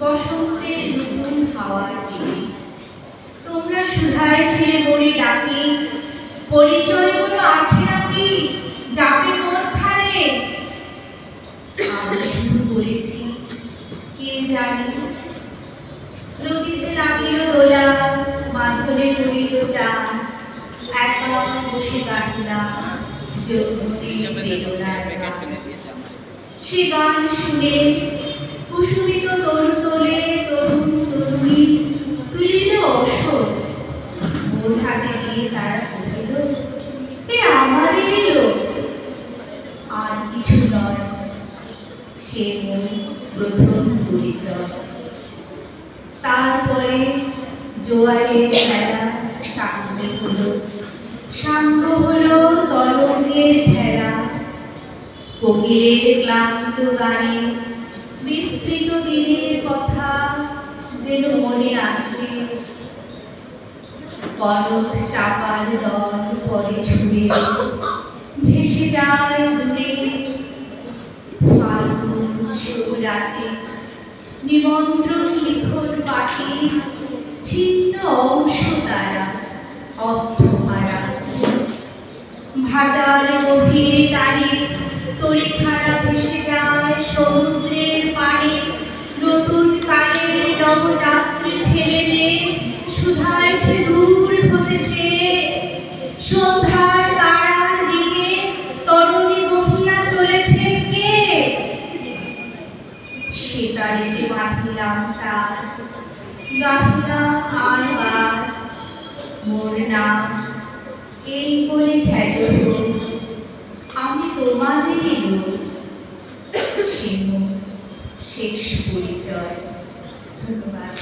বসন্তের নতুন হাওয়ার পেটে তোমরা সুধায় ছেড়ে বলে ডাকি, পরিচয় কোনো আছে নাকি যাবে কোনখানে? আমি শুধু বলেছি কে জানে। নদীতে লাগিল দোলা, মাধ্যমে করিল টান, একা বসে কাটিলাম যৌবনের বেদনার গান। সে গান শুনে কুসুমিত তরু তোলে তরুণ তরুণী তুলিল ওষুধ মোর হাতে দিয়ে তারা কহিল, এ আমাদেরই লোক। আর কিছু নয়, সে মোর প্রথম পরিচয়। তারপরে জোয়ারের ভেলা সাঙ্গ হলো তরঙ্গের ভেলা। কোকিলের ক্লান্ত গানে বিস্মৃত দিনের কথা যেন মনে আসে। পরশ চাপার দল পরে ছুঁড়ে ভেসে যায় দূরে। ফাল্গুন রাতে নিমন্ত্রণ লিখন পাখি, ছিন্ন অংশ তারা অর্থহারা। ভাটার গভীর টানে তরিখানা ভেসে যায় সমুদ্রের পানে। নতুন কালের নবযাত্রী ছেলে মেয়ে শুধাইছে দূর হতে চেয়ে। সন্ধ্যার তারার দিকে তরুণী বহিয়া চলেছে কে? সে তারিতে বাঁধিলাম তার, গাহিলাম আর বার মোর নাম। এই বলে খ্যাত আমি তোমাদেরই লোক। শেষ পরিচয়। ধন্যবাদ।